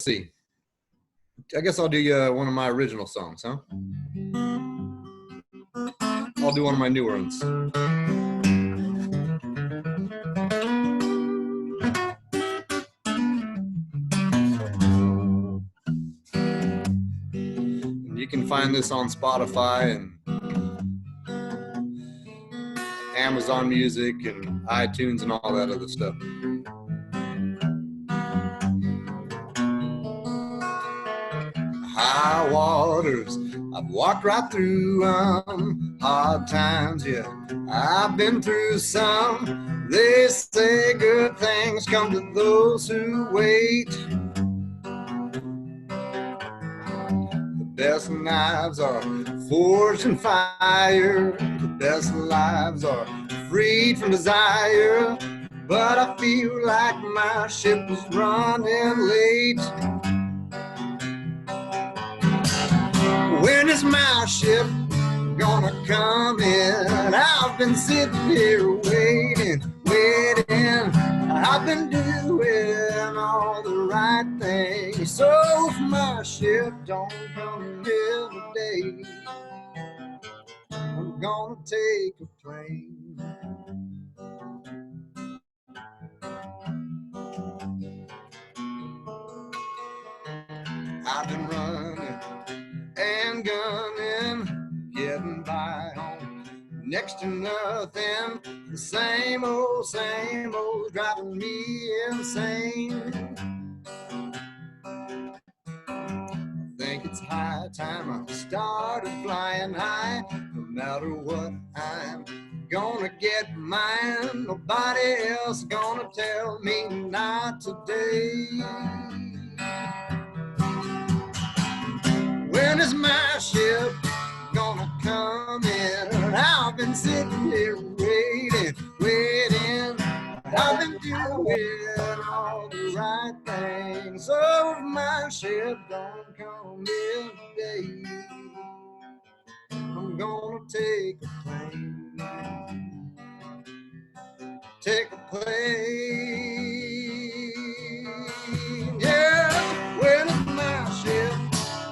see. I guess I'll do one of my original songs, huh? I'll do one of my newer ones. You can find this on Spotify and Amazon Music and iTunes and all that other stuff. High waters, I've walked right through hard times, yeah, I've been through some. They say good things come to those who wait. The best knives are forged in fire, the best lives are freed from desire. But I feel like my ship was running late. When is my ship gonna come in? I've been sitting here waiting, waiting. I've been doing all the right things. So if my ship don't come in today, I'm gonna take a plane. I've been running and gunning, getting by on next to nothing. The same old, driving me insane. I think it's high time I started flying high. No matter what, I'm gonna get mine. Nobody else gonna tell me not today. When is my ship gonna come in? I've been sitting here waiting, waiting. I've been doing all the right things. So if my ship don't come in today, I'm gonna take a plane. Take a plane. Yeah, when is my ship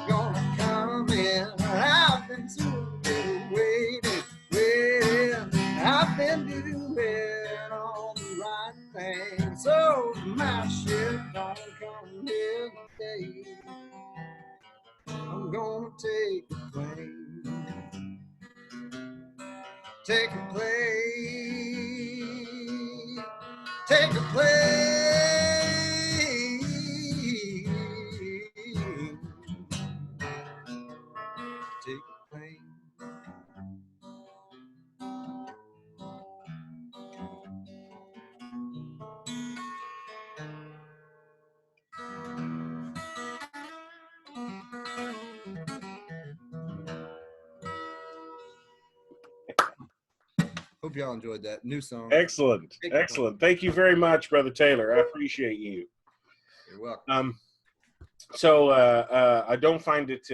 gonna come in? I've been sitting here waiting, waiting. I've been doing all the right things. So if my ship don't come in today, I'm gonna take a plane. Take a plane. Take a plane. Take a plane. Hope y'all enjoyed that new song. Excellent, excellent. Thank you very much, Brother Taylor. I appreciate you. You're welcome. So I don't find it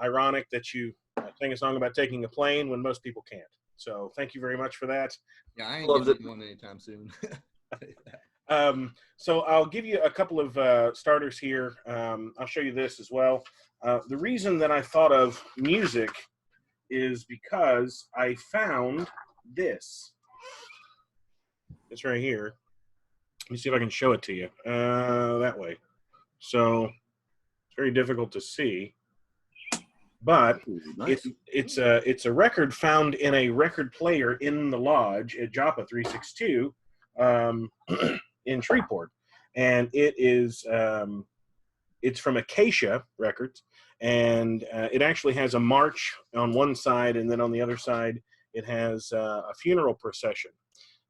ironic that you sing a song about taking a plane when most people can't. So thank you very much for that. Yeah, I ain't getting one anytime soon. So I'll give you a couple of starters here. I'll show you this as well. The reason that I thought of music is because I found this. It's right here. Let me see if I can show it to you that way. So it's very difficult to see, but nice. It's a record found in a record player in the lodge at Joppa 362 in Shreveport, and it is it's from Acacia Records, and it actually has a march on one side, and then on the other side it has a funeral procession.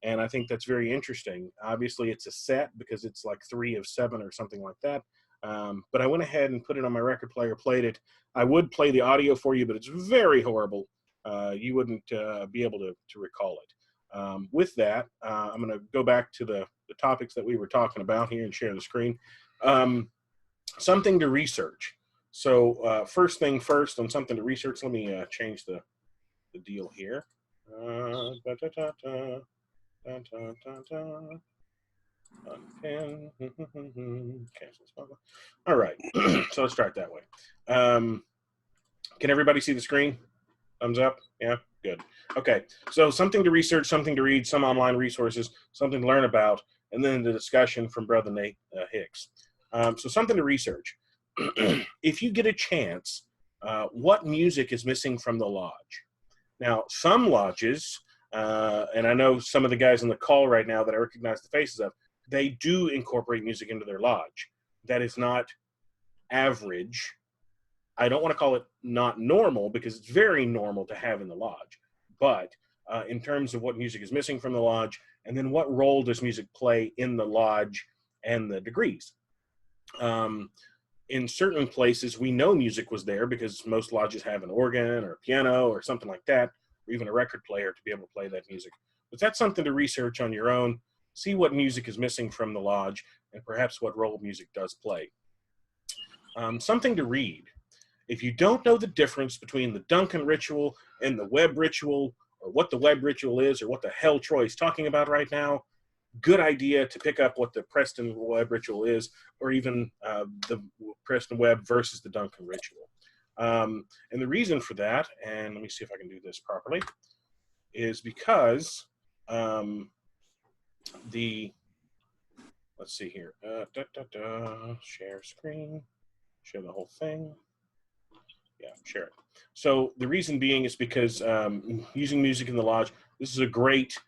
And I think that's very interesting. Obviously, it's a set because it's like 3 of 7 or something like that. But I went ahead and put it on my record player, played it. I would play the audio for you, but it's very horrible. You wouldn't be able to recall it. With that, I'm going to go back to the topics that we were talking about here and share the screen. Something to research. So first thing first, on something to research, let me change the deal here. Unpin. Cancel spot. All right. So let's start that way. Can everybody see the screen? Thumbs up? Yeah? Good. Okay. So something to research, something to read, some online resources, something to learn about, and then the discussion from Brother Nate Hicks. So something to research. If you get a chance, what music is missing from the lodge? Now, some lodges, and I know some of the guys on the call right now that I recognize the faces of, they do incorporate music into their lodge. That is not average. I don't want to call it not normal because it's very normal to have in the lodge. But in terms of what music is missing from the lodge, and then what role does music play in the lodge and the degrees? In certain places, we know music was there because most lodges have an organ or a piano or something like that, or even a record player to be able to play that music. But that's something to research on your own, see what music is missing from the lodge, and perhaps what role music does play. Something to read. If you don't know the difference between the Duncan ritual and the Webb ritual, or what the Webb ritual is, or what the hell Troy is talking about right now, good idea to pick up what the Preston Webb ritual is, or even the Preston Webb versus the Duncan ritual. And the reason for that, and let me see if I can do this properly, is because let's see here, share screen, share the whole thing. Yeah, share it. So the reason being is because using music in the lodge, this is a great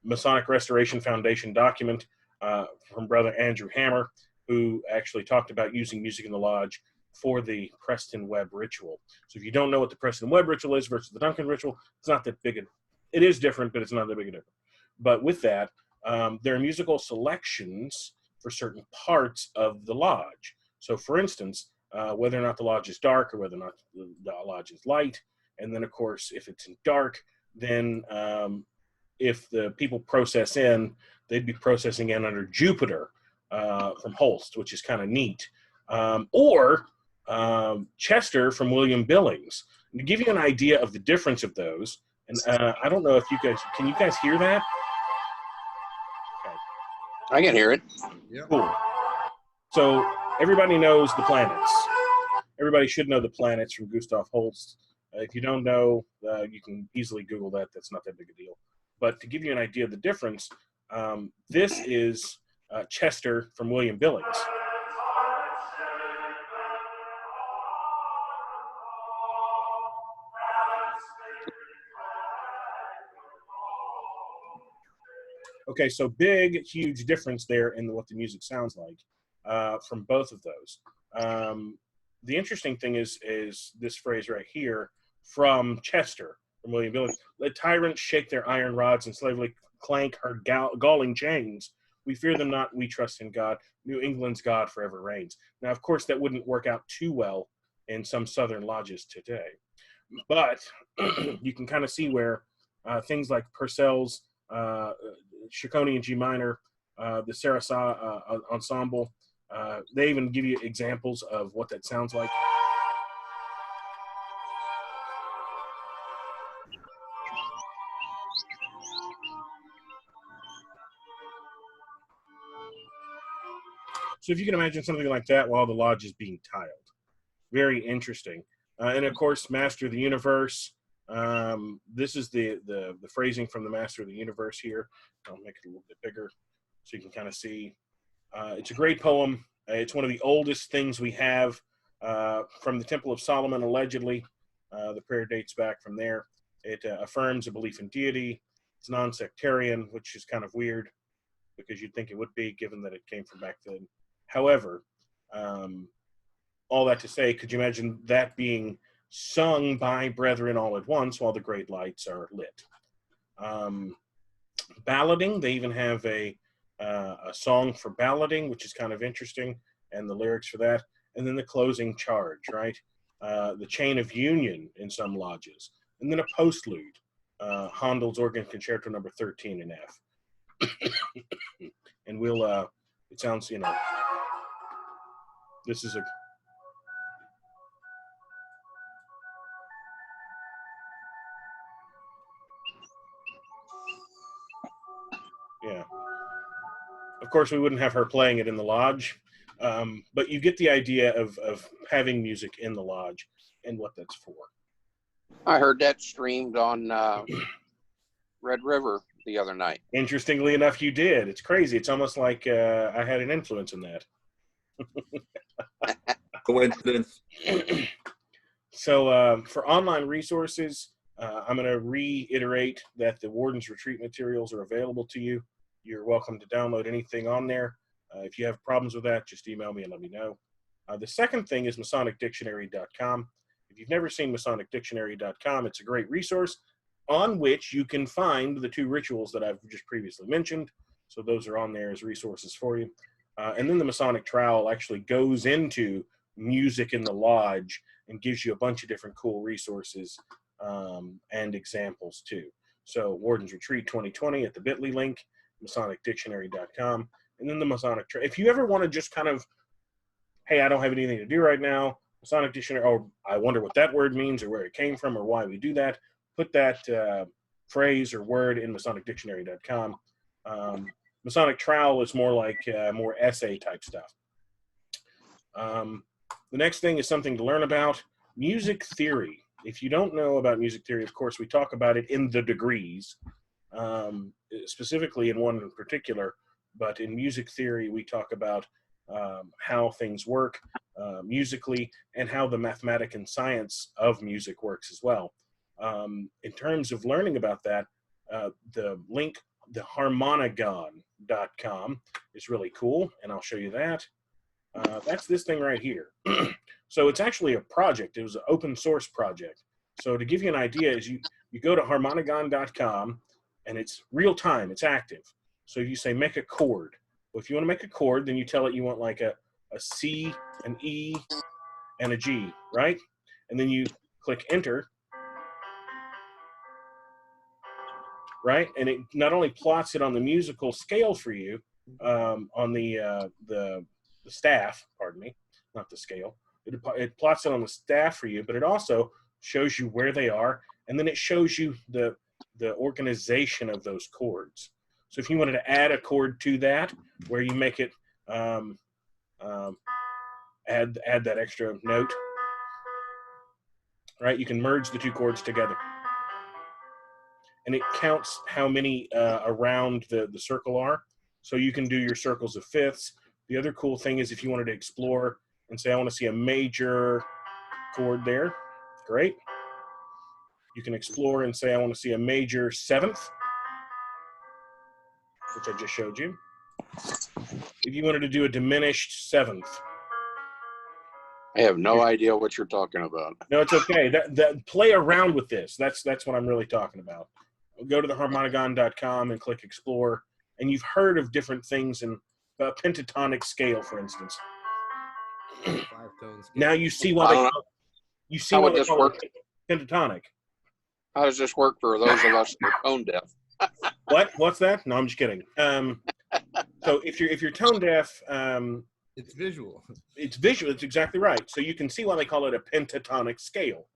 Masonic Restoration Foundation document from Brother Andrew Hammer, who actually talked about using music in the lodge for the Preston Webb ritual. So if you don't know what the Preston Webb ritual is versus the Duncan ritual, it's not that big. It is different, but it's not that big a difference. But with that, there are musical selections for certain parts of the lodge. So for instance, whether or not the lodge is dark or whether or not the lodge is light. And then, of course, if it's in dark, then if the people process in, they'd be processing in under Jupiter from Holst, which is kind of neat. Or Chester from William Billings. And to give you an idea of the difference of those, and I don't know if you guys, can you guys hear that? Okay. I can hear it. Yeah. Cool. So everybody knows the planets. Everybody should know the planets from Gustav Holst. If you don't know, you can easily Google that. That's not that big a deal. But to give you an idea of the difference, this is Chester from William Billings. Okay, so big, huge difference there in what the music sounds like from both of those. The interesting thing is this phrase right here from Chester, from William Billings. Let tyrants shake their iron rods and slavely clank her galling chains. We fear them not, we trust in God. New England's God forever reigns. Now, of course, that wouldn't work out too well in some southern lodges today. But you can kind of see where things like Purcell's Ciccone in G minor, the Sarasa ensemble, they even give you examples of what that sounds like. So if you can imagine something like that while the lodge is being tiled. Very interesting. And of course, Master of the Universe. This is the phrasing from the Master of the Universe here. I'll make it a little bit bigger so you can kind of see. It's a great poem. It's one of the oldest things we have from the Temple of Solomon, allegedly. The prayer dates back from there. It affirms a belief in deity. It's non-sectarian, which is kind of weird because you'd think it would be, given that it came from back then. However, all that to say, could you imagine that being sung by brethren all at once while the great lights are lit? Ballading, they even have a song for ballading, which is kind of interesting, and the lyrics for that. And then the closing charge, right? The chain of union in some lodges. And then a postlude, Handel's Organ Concerto number 13 in F. And we'll, it sounds, you know, this is a, yeah. course, we wouldn't have her playing it in the lodge, but you get the idea of having music in the lodge and what that's for. I heard that streamed on Red River the other night. Interestingly enough, you did. It's crazy. It's almost like I had an influence in that. Coincidence. So for online resources, I'm going to reiterate that the Warden's Retreat materials are available to you. You're welcome to download anything on there. If you have problems with that, just email me and let me know. The second thing is MasonicDictionary.com. If you've never seen MasonicDictionary.com, it's a great resource on which you can find the 2 rituals that I've just previously mentioned. So those are on there as resources for you. And then the Masonic Trowel actually goes into music in the lodge and gives you a bunch of different cool resources and examples too. So Warden's Retreat 2020 at the bit.ly link, MasonicDictionary.com, and then the Masonic Trowel. If you ever want to just kind of, hey, I don't have anything to do right now, Masonic Dictionary, or I wonder what that word means or where it came from or why we do that, put that phrase or word in MasonicDictionary.com. Masonic Trowel is more like more essay type stuff. The next thing is something to learn about, music theory. If you don't know about music theory, of course, we talk about it in the degrees, specifically in one in particular, but in music theory, we talk about how things work musically and how the mathematics and science of music works as well. In terms of learning about that, the link, the harmonicon.com is really cool, and I'll show you that. That's this thing right here. So it's actually a project. It was an open source project. So to give you an idea, is you go to harmonicon.com, and it's real time. It's active. So you say make a chord. Well, if you want to make a chord, then you tell it you want like a C, an E, and a G, right? And then you click enter, right? And it not only plots it on the musical scale for you, on the staff, pardon me, not the scale. It plots it on the staff for you, but it also shows you where they are, and then it shows you the organization of those chords. So if you wanted to add a chord to that, where you make it add that extra note, right? You can merge the 2 chords together, and it counts how many around the circle are. So you can do your circles of fifths. The other cool thing is if you wanted to explore and say, I want to see a major chord there, great. You can explore and say, I want to see a major 7th, which I just showed you. If you wanted to do a diminished 7th. I have no idea what you're talking about. No, it's okay. That play around with this. That's what I'm really talking about. Go to the harmonicon.com and click explore, and you've heard of different things in a pentatonic scale, for instance. 5-tone scale. Now you see why they call it pentatonic. How does this work for those of us that are tone deaf? What's that? No, I'm just kidding. So if you're tone deaf, it's visual. It's visual. It's exactly right. So you can see why they call it a pentatonic scale,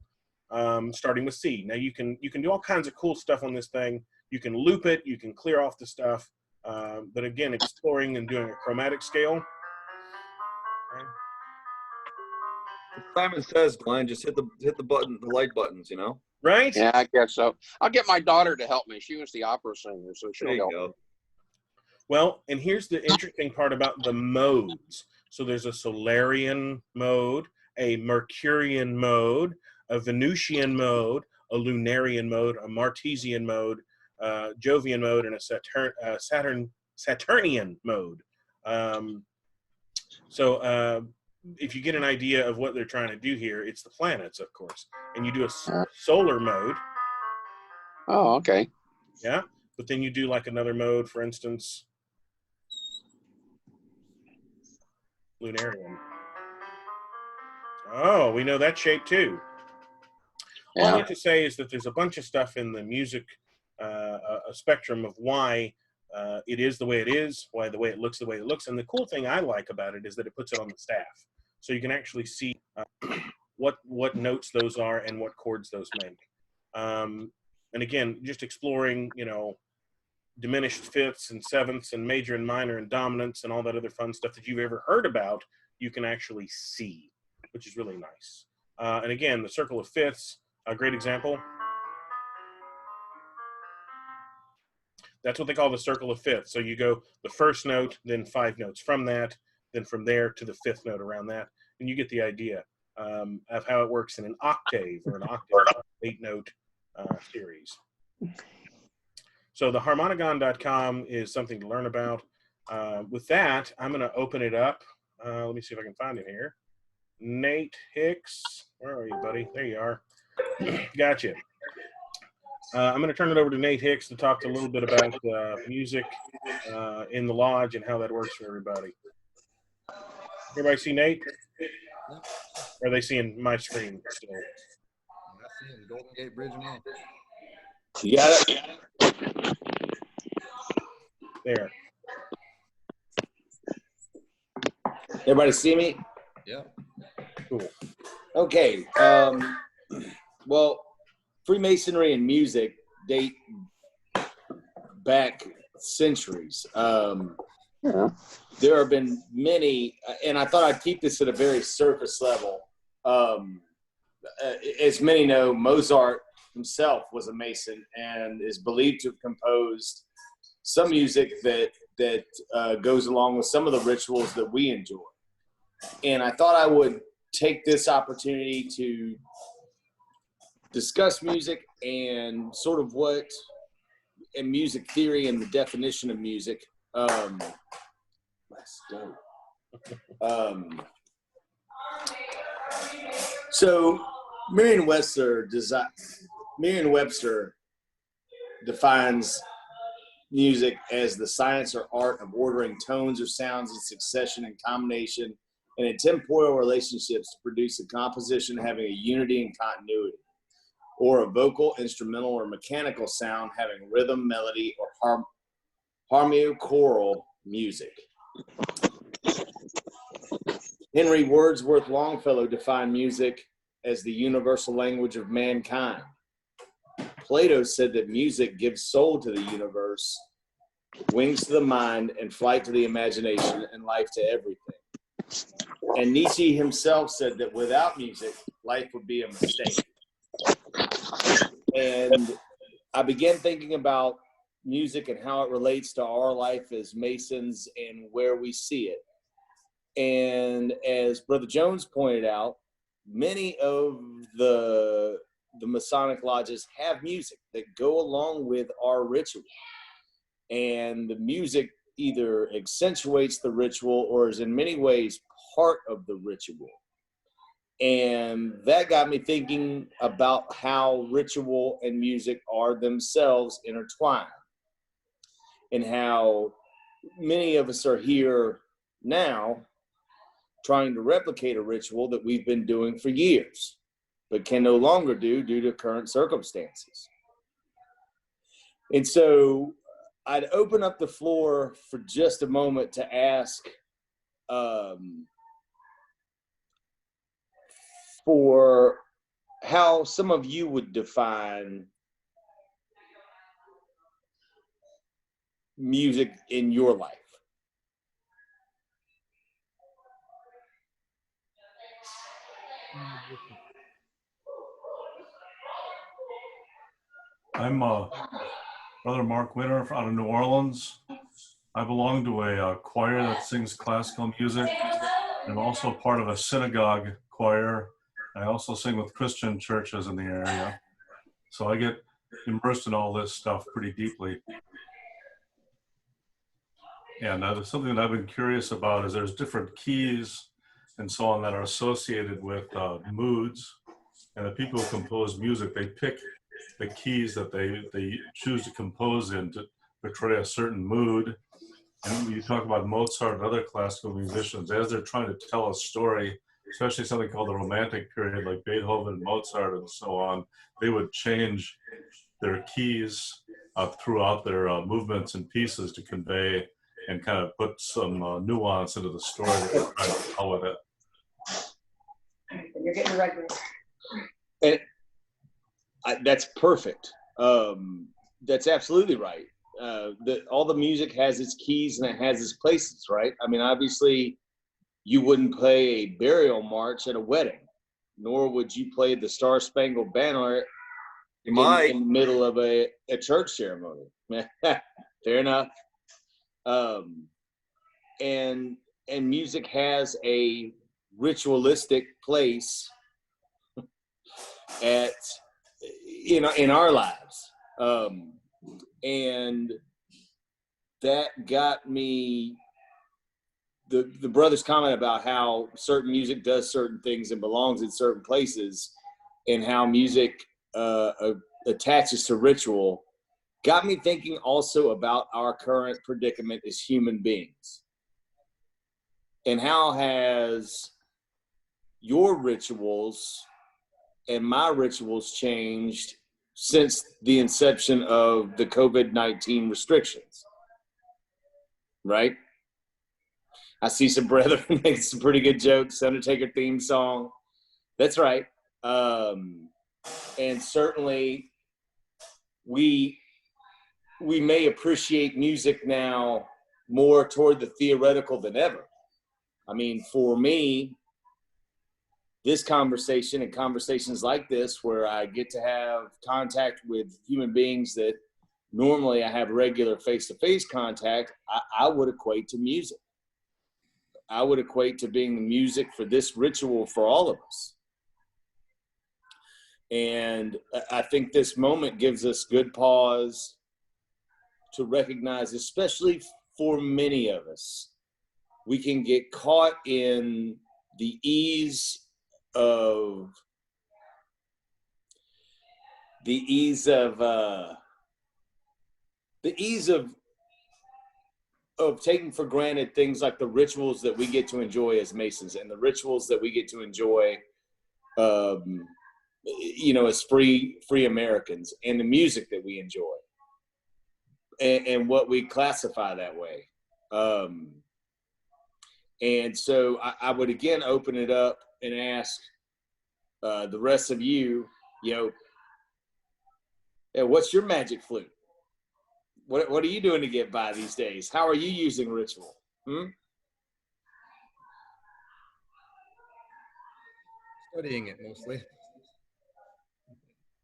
starting with C. Now you can do all kinds of cool stuff on this thing. You can loop it. You can clear off the stuff. But again, exploring and doing a chromatic scale. Simon says, Glenn, just hit the button, the like buttons, you know? Right? Yeah, I guess so. I'll get my daughter to help me. She was the opera singer, so she'll help me. Well, and here's the interesting part about the modes. So there's a Solarian mode, a Mercurian mode, a Venusian mode, a Lunarian mode, a Martesian mode, Jovian mode, and a Saturnian mode. So if you get an idea of what they're trying to do here, it's the planets, of course. And you do a solar mode. Oh, okay. Yeah. But then you do like another mode, for instance, Lunarian. Oh, we know that shape too. Yeah. All I have to say is that there's a bunch of stuff in the music a spectrum of why it is the way it is, why the way it looks the way it looks. And the cool thing I like about it is that it puts it on the staff. So you can actually see what notes those are and what chords those make. And again, just exploring, diminished fifths and sevenths and major and minor and dominants and all that other fun stuff that you've ever heard about, you can actually see, which is really nice. And again, the circle of fifths, a great example. That's what they call the circle of fifths. So you go the first note, then 5 notes from that, then from there to the 5th note around that, and you get the idea of how it works in an octave or an octave 8-note series. So the harmonicon.com is something to learn about. With that, I'm going to open it up. Let me see if I can find it here. Nate Hicks, where are you, buddy? There you are. Gotcha. I'm going to turn it over to Nate Hicks to talk a little bit about music in the lodge and how that works for everybody. Everybody see Nate? Or are they seeing my screen still? I see the Golden Gate Bridge now. You got it? There. Everybody see me? Yeah. Cool. Okay. Well, Freemasonry and music date back centuries. There have been many, and I thought I'd keep this at a very surface level. As many know, Mozart himself was a Mason and is believed to have composed some music that goes along with some of the rituals that we enjoy. And I thought I would take this opportunity to discuss music and sort of what, and music theory and the definition of music. Let's go. So Merriam-Webster defines music as the science or art of ordering tones or sounds in succession and combination and in temporal relationships to produce a composition having a unity and continuity, or a vocal, instrumental, or mechanical sound having rhythm, melody, or harmoniochoral music. Henry Wordsworth Longfellow defined music as the universal language of mankind. Plato said that music gives soul to the universe, wings to the mind, and flight to the imagination, and life to everything. And Nietzsche himself said that without music, life would be a mistake. And I began thinking about music and how it relates to our life as Masons and where we see it. And as Brother Jones pointed out, many of the Masonic lodges have music that go along with our ritual. And the music either accentuates the ritual or is in many ways part of the ritual. And that got me thinking about how ritual and music are themselves intertwined, and how many of us are here now trying to replicate a ritual that we've been doing for years, but can no longer do due to current circumstances. And so I'd open up the floor for just a moment to ask for how some of you would define music in your life. I'm Brother Mark Winter out of New Orleans. I belong to a choir that sings classical music. I'm also part of a synagogue choir. I also sing with Christian churches in the area. So I get immersed in all this stuff pretty deeply. And something that I've been curious about is there's different keys and so on that are associated with moods. And the people who compose music, they pick the keys that they choose to compose in to portray a certain mood. And when you talk about Mozart and other classical musicians, as they're trying to tell a story, especially something called the Romantic period, like Beethoven and Mozart and so on, they would change their keys throughout their movements and pieces to convey and kind of put some nuance into the story that they're trying to tell with it. You're getting the record. And that's perfect. That's absolutely right. all the music has its keys and it has its places, right? I mean, obviously, you wouldn't play a burial march at a wedding, nor would you play the Star Spangled Banner You might. in the middle of a church ceremony. Fair enough. And music has a ritualistic place at in our lives, and that got me the brother's comment about how certain music does certain things and belongs in certain places, and how music attaches to ritual, got me thinking also about our current predicament as human beings. And how has your rituals and my rituals changed since the inception of the COVID-19 restrictions? Right? I see some brethren making some pretty good jokes. Undertaker theme song. That's right. And certainly we may appreciate music now more toward the theoretical than ever. I mean, for me, this conversation and conversations like this, where I get to have contact with human beings that normally I have regular face-to-face contact, I would equate to music. I would equate to being the music for this ritual for all of us. And I think this moment gives us good pause to recognize, especially for many of us, we can get caught in the ease of taking for granted things like the rituals that we get to enjoy as Masons, and the rituals that we get to enjoy as free Americans, and the music that we enjoy, and what we classify that way. And so I would again open it up and ask the rest of you, what's your magic flute? What are you doing to get by these days? How are you using ritual? Studying it mostly,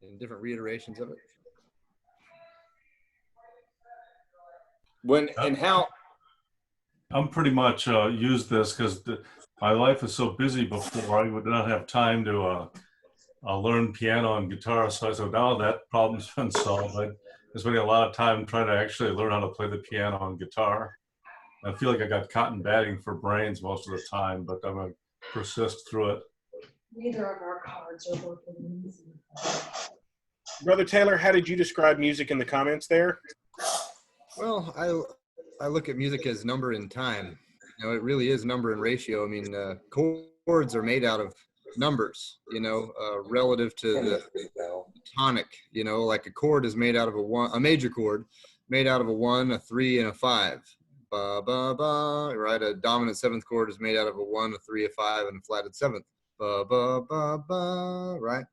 in different reiterations of it. When and how? I'm pretty much used this because my life is so busy before I would not have time to learn piano and guitar. So I said, now that problem's been solved. I'm spending a lot of time trying to actually learn how to play the piano and guitar. I feel like I got cotton batting for brains most of the time, but I'm going to persist through it. Neither of our cards are working. Brother Taylor, how did you describe music in the comments there? Well, I look at music as number and time. It really is number and ratio. I mean, chords are made out of numbers, relative to the tonic. Like a chord is made out of a major chord made out of a 1, a 3, and a 5. Ba ba ba. Right. A dominant 7th chord is made out of a 1, a 3, a 5, and a flatted 7th. Ba ba ba ba. Right.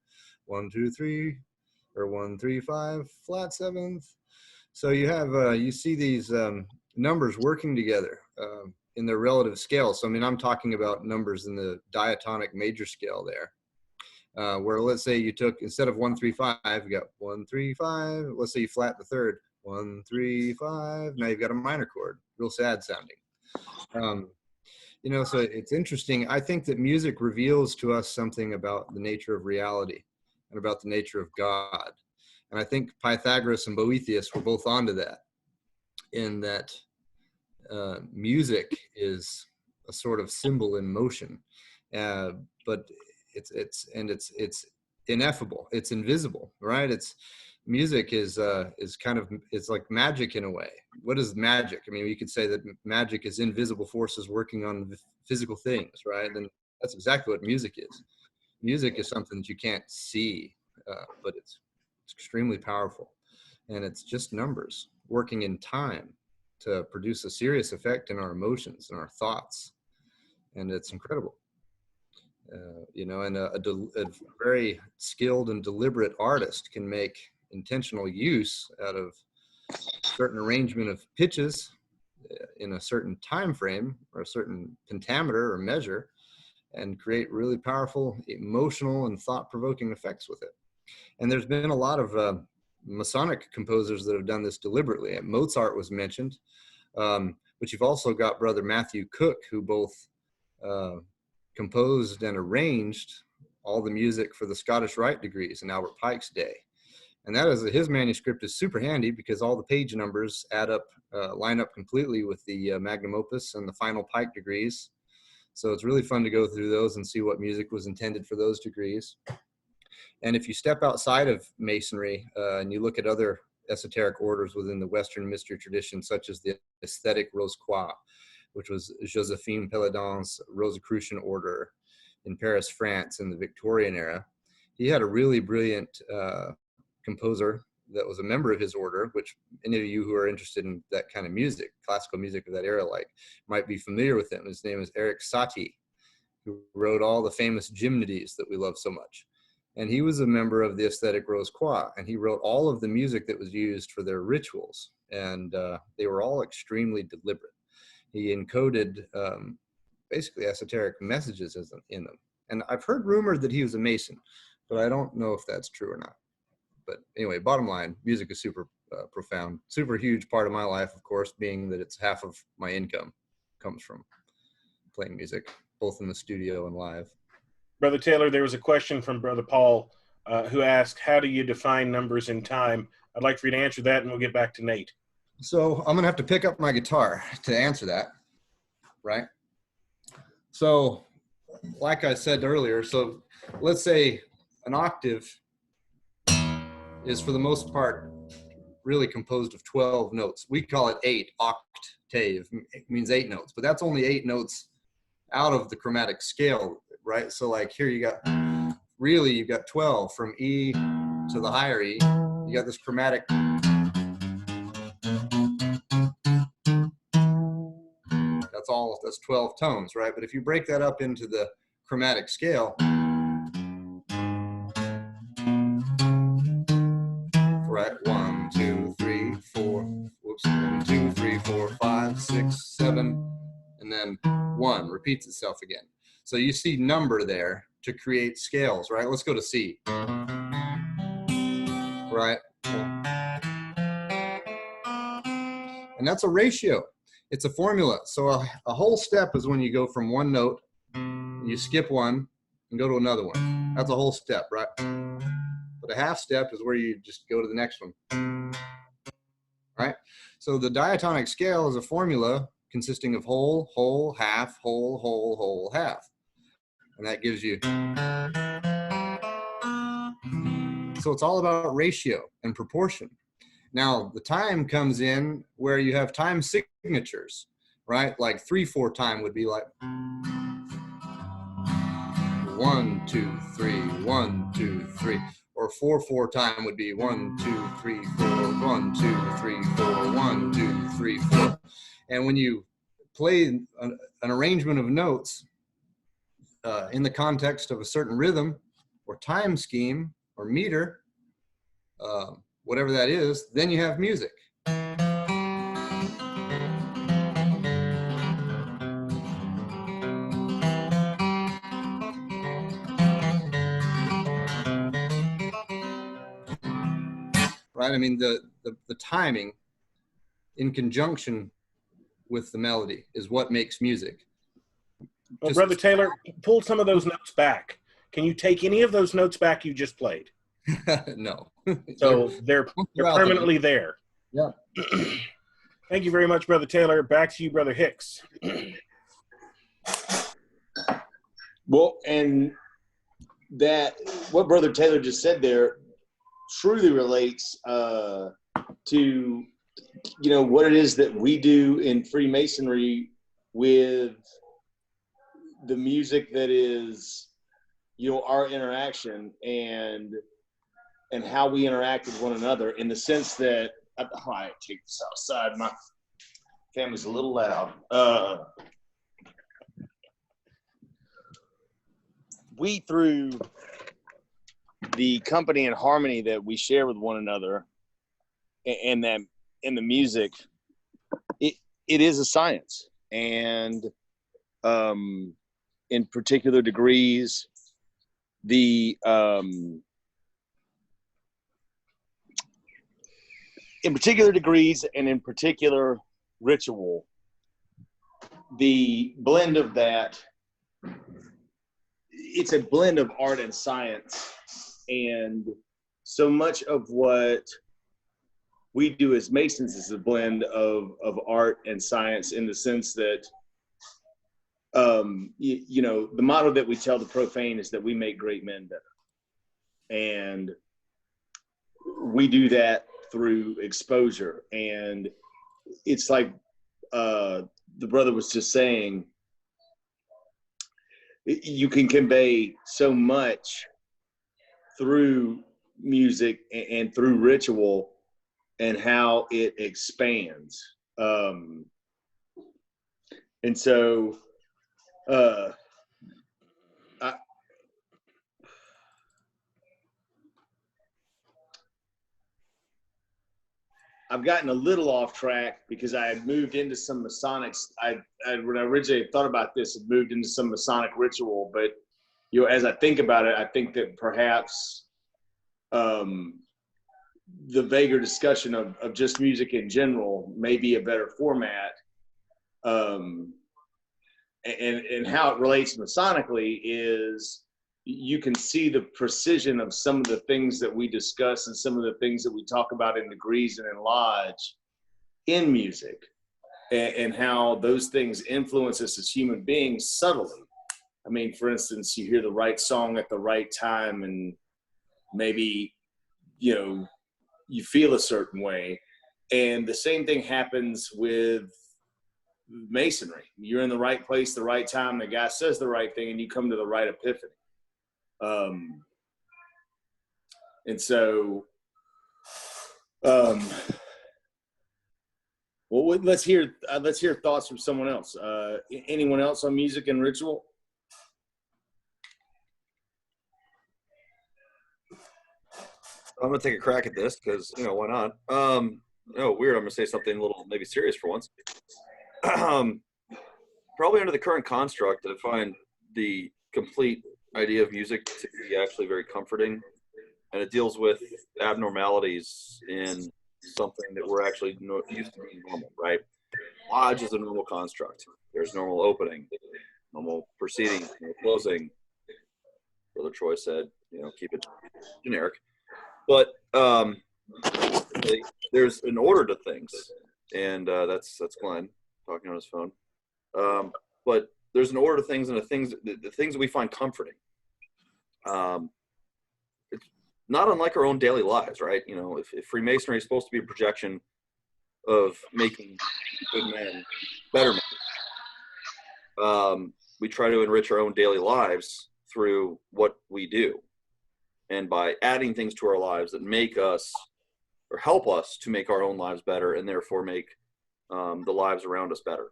1, 2, 3, or 1, 3, 5, flat 7th. So you have you see these numbers working together in their relative scale. So I mean, I'm talking about numbers in the diatonic major scale there, where let's say you took, instead of 1, 3, 5, you got 1, 3, 5. Let's say you flat the 3rd, 1, 3, 5. Now you've got a minor chord, real sad sounding. So it's interesting. I think that music reveals to us something about the nature of reality and about the nature of God. And I think Pythagoras and Boethius were both onto that, in that music is a sort of symbol in motion, but it's ineffable. It's invisible, right? Music is kind of, it's like magic in a way. What is magic? I mean, you could say that magic is invisible forces working on physical things, right? And that's exactly what music is. Music is something that you can't see, but it's extremely powerful, and it's just numbers working in time to produce a serious effect in our emotions and our thoughts, and it's incredible. And a very skilled and deliberate artist can make intentional use out of certain arrangement of pitches in a certain time frame or a certain pentameter or measure, and create really powerful emotional and thought-provoking effects with it. And there's been a lot of Masonic composers that have done this deliberately. Mozart was mentioned, but you've also got Brother Matthew Cook, who both composed and arranged all the music for the Scottish Rite degrees in Albert Pike's day. And that is, his manuscript is super handy because all the page numbers add up, line up completely with the magnum opus and the final Pike degrees. So it's really fun to go through those and see what music was intended for those degrees. And if you step outside of Masonry and you look at other esoteric orders within the Western mystery tradition, such as the Aesthetic Rose-Croix, which was Josephine Péladan's Rosicrucian order in Paris, France in the Victorian era, he had a really brilliant composer that was a member of his order, which any of you who are interested in that kind of music, classical music of that era, like, might be familiar with him. His name is Eric Satie, who wrote all the famous gymnodies that we love so much. And he was a member of the Aesthetic Rose-Croix, and he wrote all of the music that was used for their rituals, and they were all extremely deliberate. He encoded basically esoteric messages in them. And I've heard rumored that he was a Mason, but I don't know if that's true or not. But anyway, bottom line, music is super profound, super huge part of my life, of course, being that it's half of my income comes from playing music, both in the studio and live. Brother Taylor, there was a question from Brother Paul who asked, how do you define numbers in time? I'd like for you to answer that, and we'll get back to Nate. So I'm going to have to pick up my guitar to answer that, right? So like I said earlier, so let's say an octave is for the most part really composed of 12 notes. We call it 8, octave. It means 8 notes, but that's only 8 notes out of the chromatic scale, right? So like here you got, really you've got 12 from E to the higher E. You got this chromatic. That's 12 tones, right? But if you break that up into the chromatic scale, right? 1, 2, 3, 4, whoops, 1, 2, 3, 4, 5, 6, 7, and then 1 repeats itself again. So you see number there to create scales, right? Let's go to C, right? And that's a ratio. It's a formula. So a whole step is when you go from one note, you skip one and go to another one. That's a whole step, right? But a half step is where you just go to the next one, right? So the diatonic scale is a formula consisting of whole, whole, half, whole, whole, whole, half. And that gives you. So it's all about ratio and proportion. Now, the time comes in where you have time signatures, right? Like 3/4 time would be like 1, 2, 3, 1, 2, 3. Or 4/4 time would be 1, 2, 3, 4, 1, 2, 3, 4, 1, 2, 3, 4. And when you play an arrangement of notes in the context of a certain rhythm or time scheme or meter, whatever that is, then you have music. Right? I mean, the timing in conjunction with the melody is what makes music. Well, Brother Taylor, pull some of those notes back. Can you take any of those notes back you just played? No. So they're permanently there. Yeah. Thank you very much, Brother Taylor. Back to you, Brother Hicks. Well, and that what Brother Taylor just said there truly relates to, you know, what it is that we do in Freemasonry with the music that is, you know, our interaction and how we interact with one another, in the sense that I take this outside. My family's a little loud. We, through the company and harmony that we share with one another, and that in the music, it is a science, and in particular degrees, in particular ritual, the blend of that, it's a blend of art and science. And so much of what we do as Masons is a blend of art and science, in the sense that, you know, the motto that we tell the profane is that we make great men better. And we do that through exposure. And it's like the brother was just saying, you can convey so much through music and through ritual, and how it expands. And so I've gotten a little off track because I had moved into some Masonics. When I originally thought about this, had moved into some Masonic ritual, but you know, as I think about it, I think that perhaps the vaguer discussion of just music in general may be a better format. And how it relates Masonically is, you can see the precision of some of the things that we discuss and some of the things that we talk about in degrees and in lodge in music, and how those things influence us as human beings subtly. I mean, for instance, you hear the right song at the right time, and maybe, you know, you feel a certain way. And the same thing happens with Masonry. You're in the right place, the right time, the guy says the right thing, and you come to the right epiphany. And so, well, let's hear thoughts from someone else. Anyone else on music and ritual? I'm gonna take a crack at this because, you know, why not? Oh, weird. I'm gonna say something a little maybe serious for once. Probably under the current construct, I find the complete idea of music to be actually very comforting, and it deals with abnormalities in something that we're actually used to being normal, right? Lodge is a normal construct. There's normal opening, normal proceeding, normal closing. Brother Troy said, you know, keep it generic. But there's an order to things, and that's Glenn talking on his phone. But there's an order to things, and the things that we find comforting. It's not unlike our own daily lives, right? You know, if Freemasonry is supposed to be a projection of making good men better men, we try to enrich our own daily lives through what we do, and by adding things to our lives that make us or help us to make our own lives better, and therefore make the lives around us better.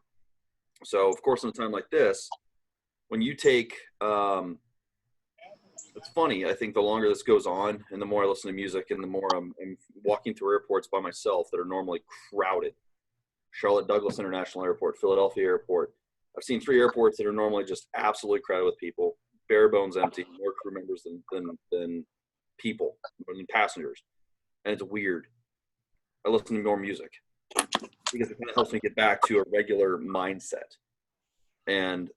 So, of course, in a time like this, when you take, it's funny, I think the longer this goes on and the more I listen to music and the more I'm walking through airports by myself that are normally crowded. Charlotte Douglas International Airport, Philadelphia Airport. I've seen 3 airports that are normally just absolutely crowded with people, bare bones empty, more crew members than people, than passengers. And it's weird. I listen to more music because it kind of helps me get back to a regular mindset. And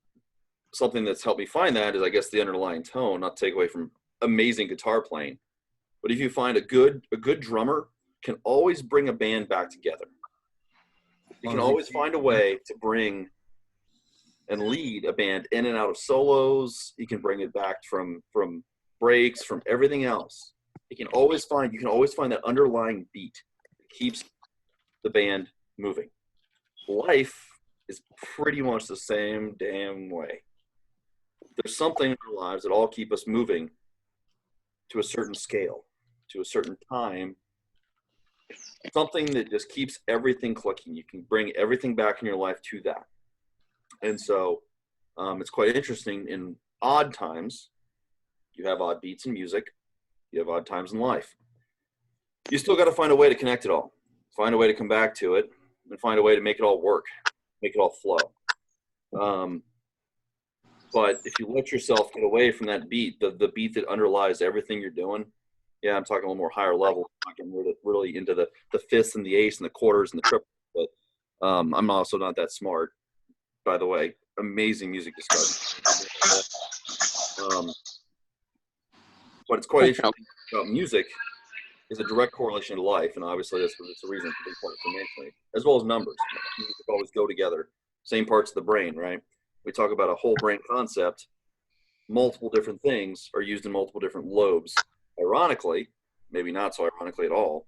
something that's helped me find that is, I guess, the underlying tone, not to take away from amazing guitar playing. But if you find a good drummer can always bring a band back together. You can always find a way to bring and lead a band in and out of solos. You can bring it back from breaks, from everything else. You can always find that underlying beat that keeps the band moving. Life is pretty much the same damn way. There's something in our lives that all keep us moving to a certain scale, to a certain time. Something that just keeps everything clicking. You can bring everything back in your life to that. And so it's quite interesting. In odd times, you have odd beats in music. You have odd times in life. You still got to find a way to connect it all. find a way to come back to it, and find a way to make it all work, make it all flow. But if you let yourself get away from that beat, the beat that underlies everything you're doing, yeah, I'm talking a little more higher level, I'm talking really into the fifths and the eighths and the quarters and the triples. But I'm also not that smart, by the way. Amazing music discussion. But it's quite interesting about music is a direct correlation to life, and obviously that's the reason it's a big part of Masonry, as well as numbers. Music always go together. Same parts of the brain, right? We talk about a whole brain concept. Multiple different things are used in multiple different lobes. Ironically, maybe not so ironically at all,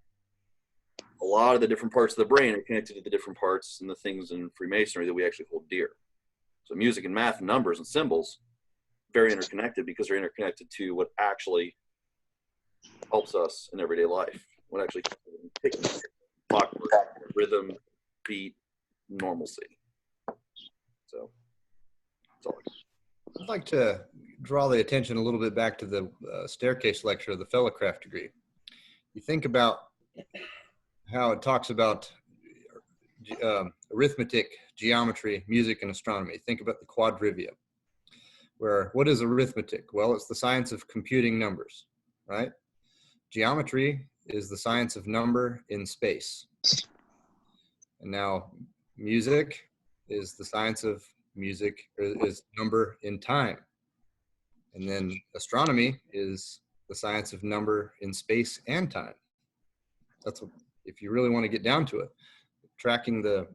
a lot of the different parts of the brain are connected to the different parts and the things in Freemasonry that we actually hold dear. So music and math and numbers and symbols, very interconnected because they're interconnected to what actually helps us in everyday life. What actually clockwork, rhythm, beat, normalcy. So that's all. I'd like to draw the attention a little bit back to the staircase lecture of the Fellowcraft degree. You think about how it talks about arithmetic, geometry, music, and astronomy. Think about the quadrivium, where what is arithmetic? Well, it's the science of computing numbers, right? Geometry is the science of number in space. And now music is the science of music, is number in time. And then astronomy is the science of number in space and time. That's what, if you really want to get down to it, tracking the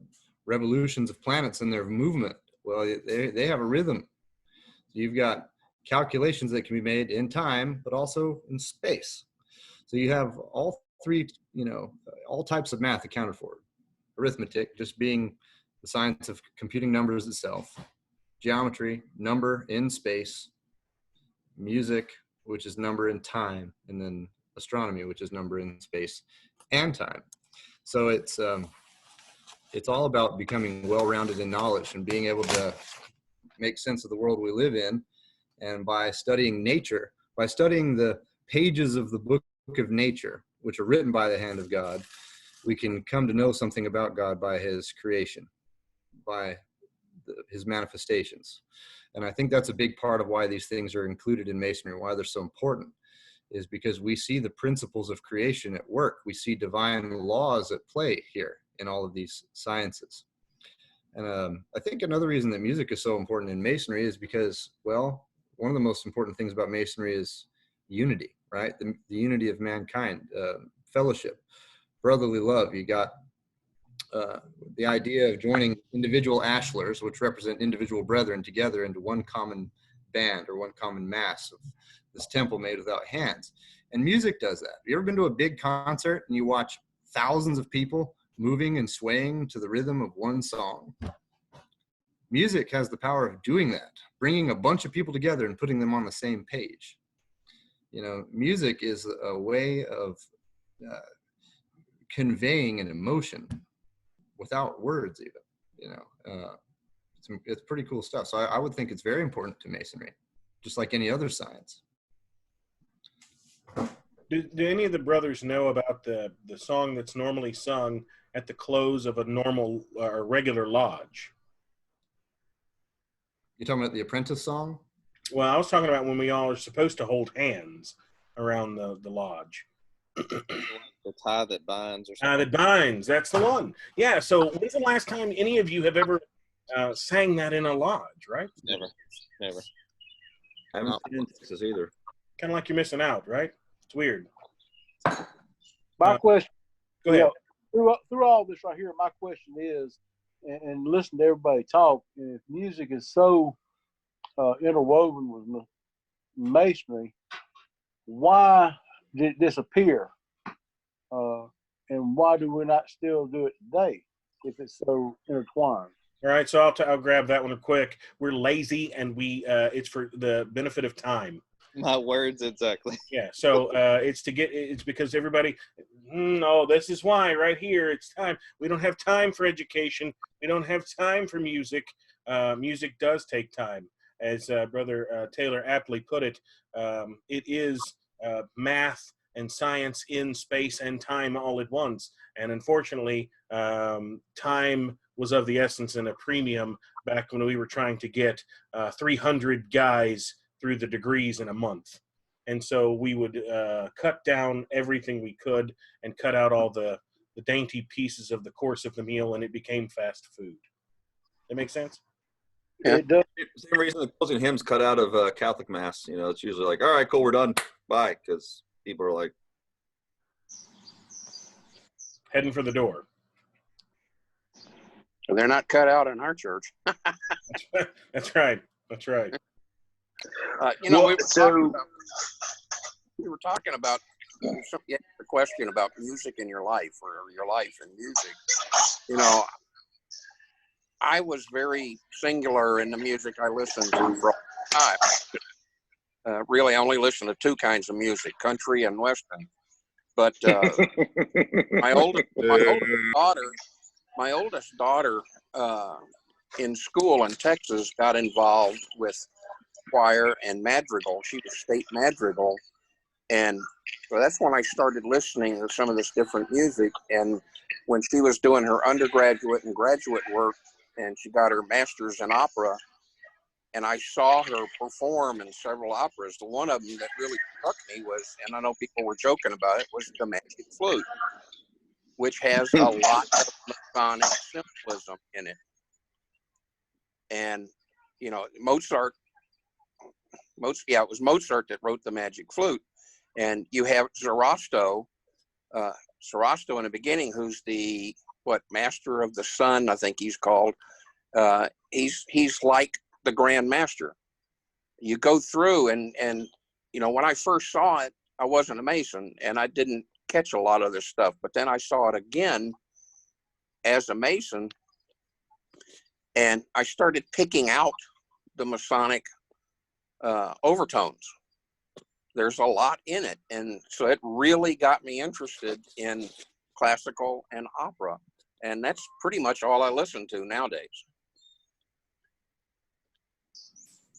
revolutions of planets and their movement. Well, they have a rhythm. So you've got calculations that can be made in time, but also in space. So you have all three, all types of math accounted for. Arithmetic, just being the science of computing numbers itself. Geometry, number in space. Music, which is number in time. And then astronomy, which is number in space and time. So it's all about becoming well-rounded in knowledge and being able to make sense of the world we live in. And by studying nature, by studying the pages of the book of nature, which are written by the hand of God, we can come to know something about God by his creation, by his manifestations. And I think that's a big part of why these things are included in Masonry, why they're so important, is because we see the principles of creation at work. We see divine laws at play here in all of these sciences. And I think another reason that music is so important in Masonry is because, well, one of the most important things about Masonry is unity, right? The unity of mankind, fellowship, brotherly love. You got the idea of joining individual ashlars, which represent individual brethren, together into one common band or one common mass of this temple made without hands. And music does that. Have you ever been to a big concert and you watch thousands of people moving and swaying to the rhythm of one song? Music has the power of doing that, bringing a bunch of people together and putting them on the same page. Music is a way of conveying an emotion without words even, it's pretty cool stuff. So I would think it's very important to Masonry, just like any other science. Do any of the brothers know about the song that's normally sung at the close of a normal or regular lodge? You talking about the apprentice song? Well, I was talking about when we all are supposed to hold hands around the lodge. The tie that binds or something. That binds, that's the one. Yeah, so when's the last time any of you have ever sang that in a lodge, right? Never. I haven't seen this either. Kind of like you're missing out, right? It's weird. My question, Go ahead. through all this right here, my question is, and listen to everybody talk, if music is so interwoven with Masonry, why did it disappear? And why do we not still do it today if it's so intertwined? All right, so I'll grab that one quick. We're lazy, and it's for the benefit of time. My words exactly. Yeah, so it's because everybody, this is why right here, it's time. We don't have time for education. We don't have time for music. Music does take time. As Brother Taylor aptly put it, it is math and science in space and time all at once. And unfortunately, time was of the essence and a premium back when we were trying to get 300 guys through the degrees in a month. And so we would cut down everything we could and cut out all the dainty pieces of the course of the meal, and it became fast food. That make sense? Yeah. It does. Same reason the closing hymns cut out of Catholic Mass. You know, it's usually like, all right, cool, we're done. Bye. Because people are like, Heading for the door. They're not cut out in our church. That's right. That's right. You know, Well, we were talking about the question about music in your life, or your life and music. You know, I was very singular in the music I listened to for a long time. Really, I only listened to two kinds of music, country and Western. But my oldest daughter in school in Texas got involved with choir and madrigal. She was state madrigal. And so that's when I started listening to some of this different music. And when she was doing her undergraduate and graduate work, and she got her master's in opera, and I saw her perform in several operas. The one of them that really struck me was, and I know people were joking about it, was the Magic Flute, which has a lot of Masonic symbolism in it. And, you know, it was Mozart that wrote the Magic Flute. And you have Zoroaster in the beginning, who's the, Master of the Sun, I think he's called. He's like the Grand Master. You go through and, you know, when I first saw it, I wasn't a Mason and I didn't catch a lot of this stuff, but then I saw it again as a Mason and I started picking out the Masonic overtones. There's a lot in it. And so it really got me interested in classical and opera. And that's pretty much all I listen to nowadays.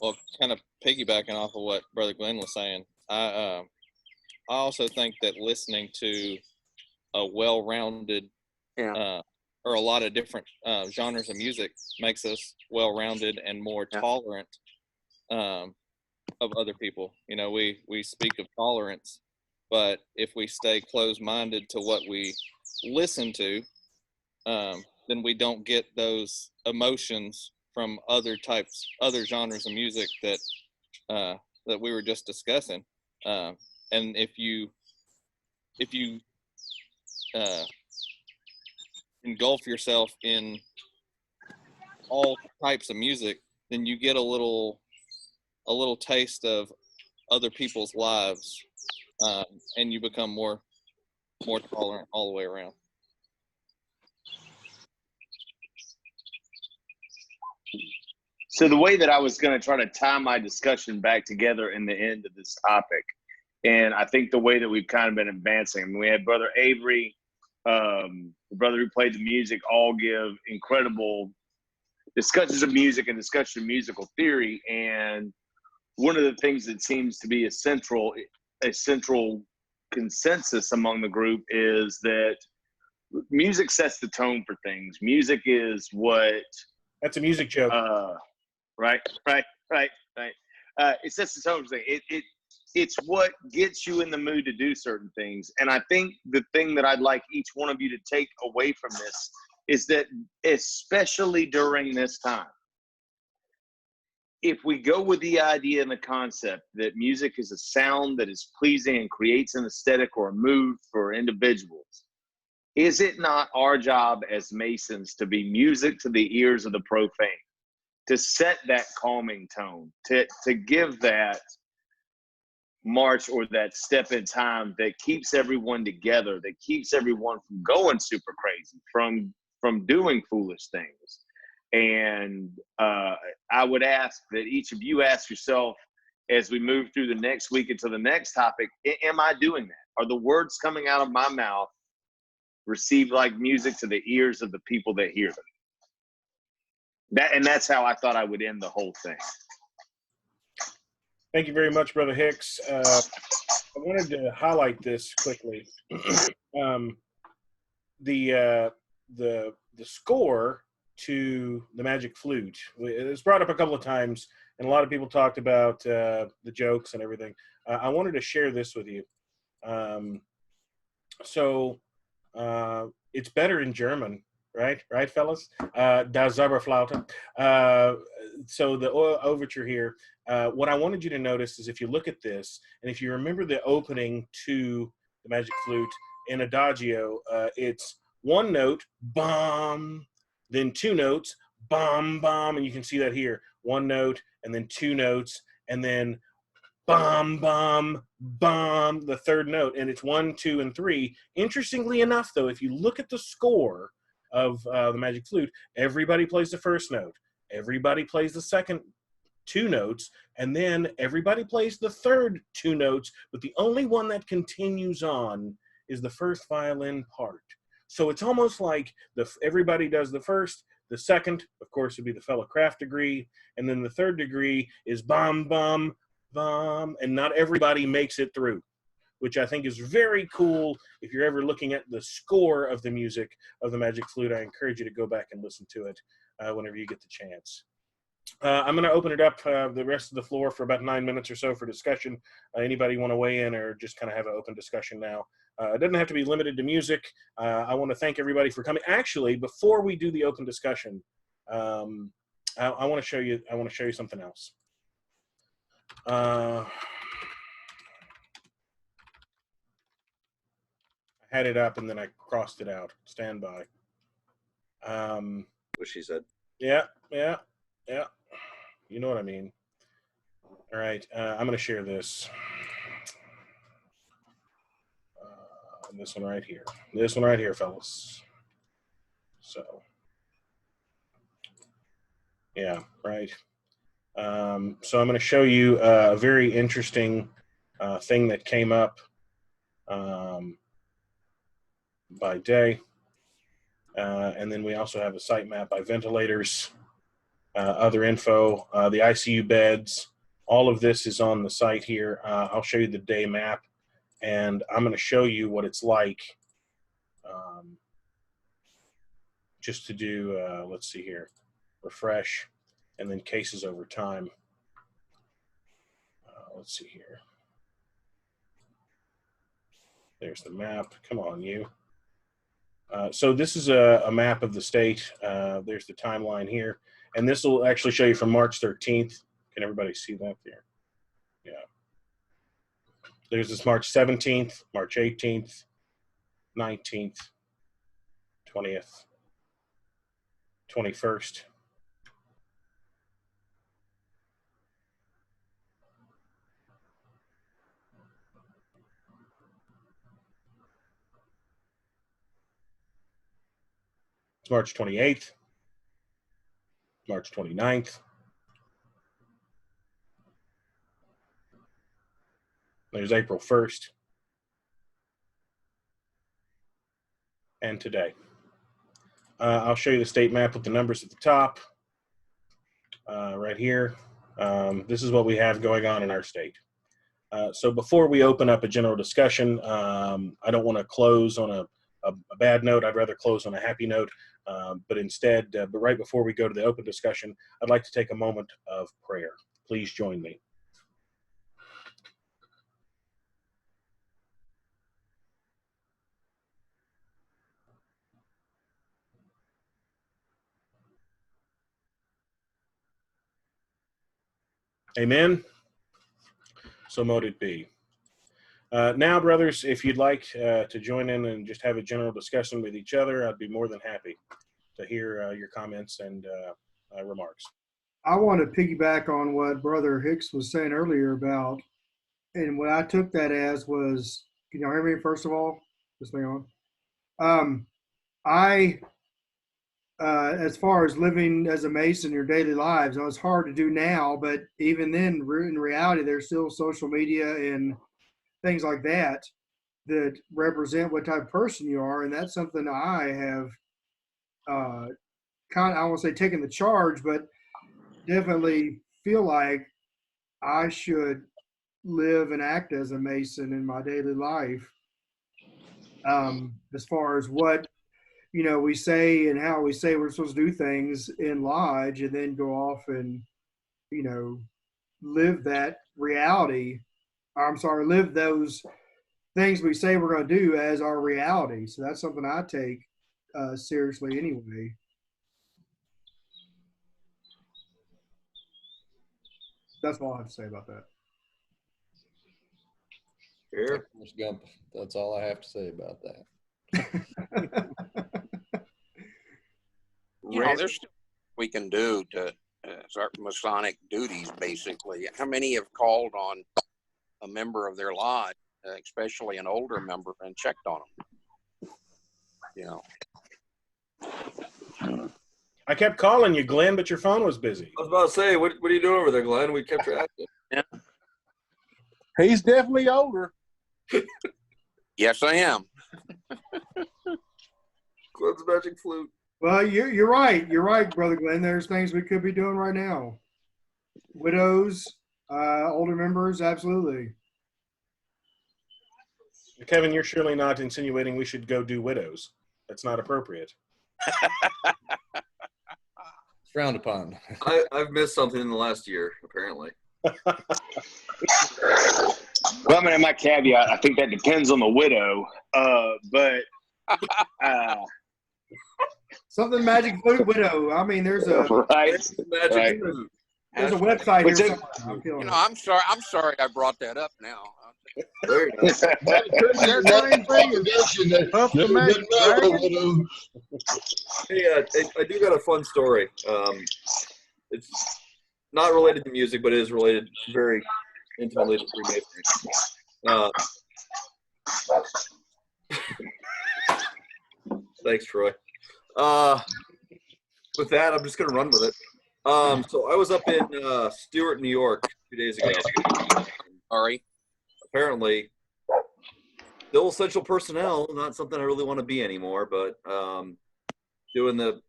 Well, kind of piggybacking off of what Brother Glenn was saying, I also think that listening to a well-rounded, or a lot of different genres of music makes us well-rounded and more tolerant of other people. You know, we speak of tolerance, but if we stay closed-minded to what we listen to, then we don't get those emotions from other genres of music that we were just discussing. And if you engulf yourself in all types of music, then you get a little taste of other people's lives, and you become more tolerant all the way around. So the way that I was going to try to tie my discussion back together in the end of this topic, and I think the way that we've kind of been advancing, I mean, we had Brother Avery, the brother who played the music, all give incredible discussions of music and discussion of musical theory. And one of the things that seems to be a central consensus among the group is that music sets the tone for things. Music is what... That's a music joke. Right. It sets the tone for things. It's what gets you in the mood to do certain things. And I think the thing that I'd like each one of you to take away from this is that, especially during this time, if we go with the idea and the concept that music is a sound that is pleasing and creates an aesthetic or a mood for individuals, is it not our job as Masons to be music to the ears of the profane, to set that calming tone, to give that march or that step in time that keeps everyone together, that keeps everyone from going super crazy, from doing foolish things? And I would ask that each of you ask yourself, as we move through the next week into the next topic, am I doing that? Are the words coming out of my mouth received like music to the ears of the people that hear them? That's how I thought I would end the whole thing. Thank you very much, Brother Hicks. wanted to highlight this quickly. The score to the Magic Flute. It was brought up a couple of times, and a lot of people talked about the jokes and everything. I wanted to share this with you. It's better in German, right, fellas? Das Zauberflaute. So the overture here. What I wanted you to notice is if you look at this, and if you remember the opening to the Magic Flute in Adagio, it's one note, bum, then two notes, bum, bum, and you can see that here. One note, and then two notes, and then bum, bum, bum, the third note, and it's 1, 2, and 3. Interestingly enough, though, if you look at the score of the Magic Flute, everybody plays the first note, everybody plays the second two notes, and then everybody plays the third two notes, but the only one that continues on is the first violin part. So it's almost like everybody does the first, the second, of course, would be the fellow craft degree, and then the third degree is bum, bum, bum, and not everybody makes it through, which I think is very cool. If you're ever looking at the score of the music of the Magic Flute, I encourage you to go back and listen to it whenever you get the chance. I'm going to open it up the rest of the floor for about 9 minutes or so for discussion. Anybody want to weigh in or just kind of have an open discussion now? It doesn't have to be limited to music. I want to thank everybody for coming. Actually, before we do the open discussion, I want to show you. I want to show you something else. I had it up and then I crossed it out. Stand by. What she said. Yeah. You know what I mean. All right. I'm going to share this. This one right here. This one right here, fellas. So, yeah, right. So I'm going to show you a very interesting thing that came up by day. And then we also have a site map by ventilators, other info, the ICU beds. All of this is on the site here. I'll show you the day map, and I'm going to show you what it's like just to do, let's see here, refresh, and then cases over time. Let's see here. There's the map. Come on, you. So this is a map of the state. There's the timeline here. And this will actually show you from March 13th. Can everybody see that there? Yeah. There's this March 17th, March 18th, 19th, 20th, 21st. It's March 28th, March 29th. There's April 1st. And today. I'll show you the state map with the numbers at the top. Right here. This is what we have going on in our state. So before we open up a general discussion, I don't want to close on a bad note. I'd rather close on a happy note. But right before we go to the open discussion, I'd like to take a moment of prayer. Please join me. Amen. So mote it be. Now, brothers, if you'd like to join in and just have a general discussion with each other, I'd be more than happy to hear your comments and remarks. I want to piggyback on what Brother Hicks was saying earlier about, and what I took that as was, can y'all hear me first of all? This thing on? As far as living as a Mason in your daily lives, it's hard to do now, but even then, in reality, there's still social media and things like that that represent what type of person you are, and that's something I have I won't say taken the charge, but definitely feel like I should live and act as a Mason in my daily life. As far as what, we say and how we say we're supposed to do things in lodge, and then go off and, live that reality. I'm sorry, live those things we say we're going to do as our reality. So that's something I take seriously anyway. That's all I have to say about that. Fair. Gump. That's all I have to say about that. There's still we can do to our Masonic duties, basically. How many have called on a member of their lodge, especially an older member, and checked on them? I kept calling you, Glenn, but your phone was busy. I was about to say, what are you doing over there, Glenn? We kept track. Yeah. He's definitely older. Yes, I am. Glenn's magic flute. Well, you're right. You're right, Brother Glenn. There's things we could be doing right now. Widows, older members, absolutely. Kevin, you're surely not insinuating we should go do widows. That's not appropriate. Frowned upon. I've missed something in the last year, apparently. Well, I mean, my caveat, I think that depends on the widow, but something magic flute widow. I mean, there's a right. There's a website here somewhere. I'm sorry I brought that up now. There you go. Hey, I do got a fun story. It's not related to music, but it is related very intimately to Freemasonry. Thanks, Troy. With that, I'm just going to run with it. So I was up in Stewart, New York 2 days ago. Sorry. Apparently, still essential personnel, not something I really want to be anymore, but doing the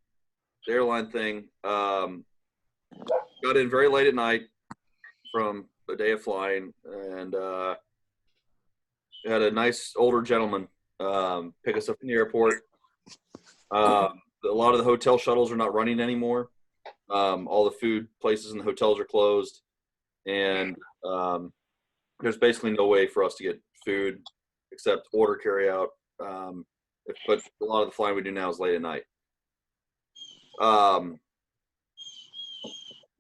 airline thing. Got in very late at night from a day of flying, and had a nice older gentleman pick us up in the airport. A lot of the hotel shuttles are not running anymore. All the food places in the hotels are closed, and there's basically no way for us to get food except order carry out. But a lot of the flying we do now is late at night.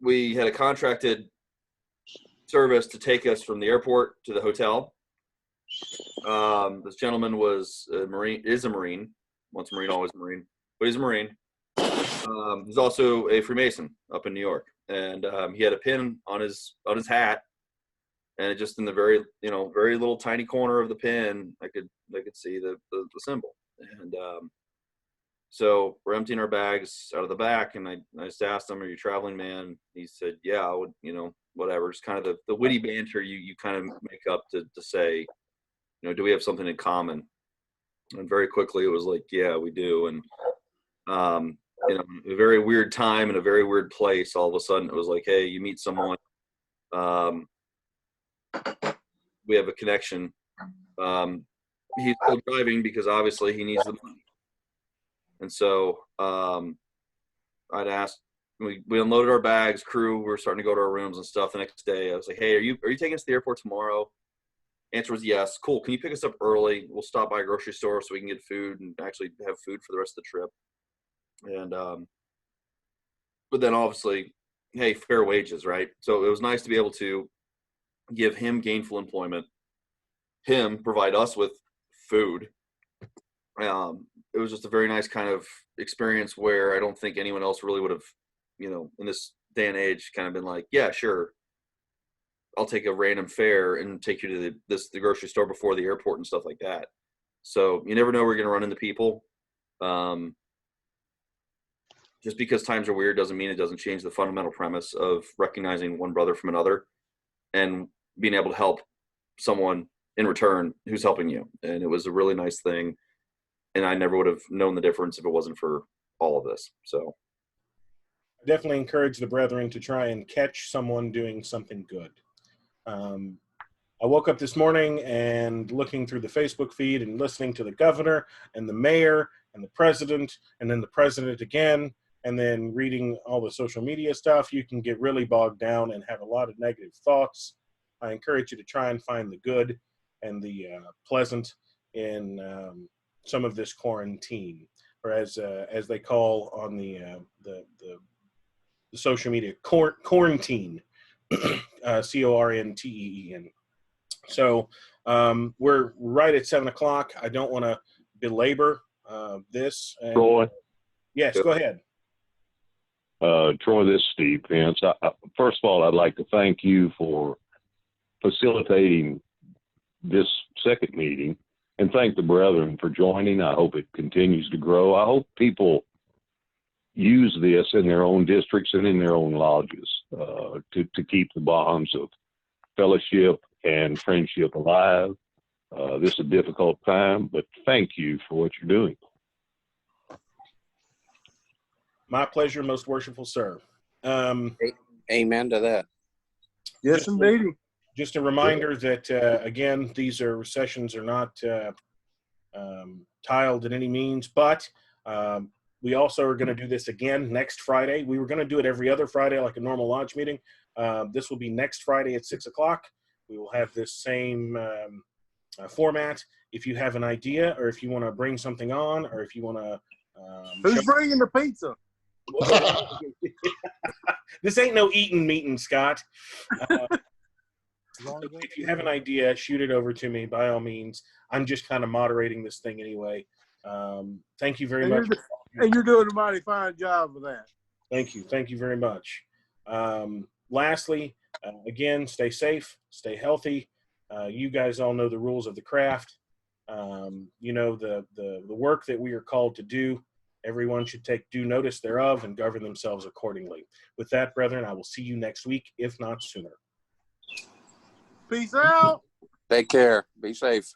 We had a contracted service to take us from the airport to the hotel. This gentleman was a Marine, is a Marine, once a Marine, always a Marine, but he's a Marine. He's also a Freemason up in New York, and he had a pin on his hat, and just in the very little tiny corner of the pin, I could see the symbol. And so we're emptying our bags out of the back, and I just asked him, "Are you a traveling man?" He said, "Yeah, I would, whatever." It's kind of the witty banter you kind of make up to say, do we have something in common? And very quickly it was like, yeah, we do. And a very weird time in a very weird place, all of a sudden it was like, hey, you meet someone, we have a connection. He's still driving because obviously he needs the money. And so I'd asked, we unloaded our bags, crew, we were starting to go to our rooms and stuff the next day. I was like, hey, are you taking us to the airport tomorrow? Answer was yes. Cool. Can you pick us up early? We'll stop by a grocery store so we can get food and actually have food for the rest of the trip. And but then obviously, hey, fair wages, right? So it was nice to be able to give him gainful employment, him provide us with food. It was just a very nice kind of experience where I don't think anyone else really would have, in this day and age, kind of been like, yeah, sure, I'll take a random fare and take you to the grocery store before the airport and stuff like that. So you never know where you're going to run into people. Just because times are weird doesn't mean it doesn't change the fundamental premise of recognizing one brother from another and being able to help someone in return who's helping you. And it was a really nice thing. And I never would have known the difference if it wasn't for all of this. So I definitely encourage the brethren to try and catch someone doing something good. I woke up this morning and looking through the Facebook feed and listening to the governor and the mayor and the president and then the president again, and then reading all the social media stuff. You can get really bogged down and have a lot of negative thoughts. I encourage you to try and find the good and the pleasant in some of this quarantine, or as they call on the social media, quarantine, CORNTEEN. So we're right at 7 o'clock. I don't want to belabor this. Troy? Yes, go ahead. Troy, this is Steve Pence. First of all, I'd like to thank you for facilitating this second meeting, and thank the brethren for joining. I hope it continues to grow. I hope people use this in their own districts and in their own lodges to keep the bonds of fellowship and friendship alive. This is a difficult time, but thank you for what you're doing. My pleasure, most worshipful sir. Amen to that. Yes, indeed. Just a reminder that, again, these sessions are not tiled in any means, but we also are going to do this again next Friday. We were going to do it every other Friday like a normal launch meeting. This will be next Friday at 6 o'clock. We will have this same format. If you have an idea, or if you want to bring something on, or if you want to... Who's bringing the pizza? This ain't no eating meeting, Scott. If you have an idea, shoot it over to me by all means. I'm just kind of moderating this thing anyway. Thank you very much. And you're doing a mighty fine job of that. Thank you. Thank you very much. Lastly, again, stay safe, stay healthy. You guys all know the rules of the craft. You know the work that we are called to do. Everyone should take due notice thereof and govern themselves accordingly. With that, brethren, I will see you next week, if not sooner. Peace out. Take care. Be safe.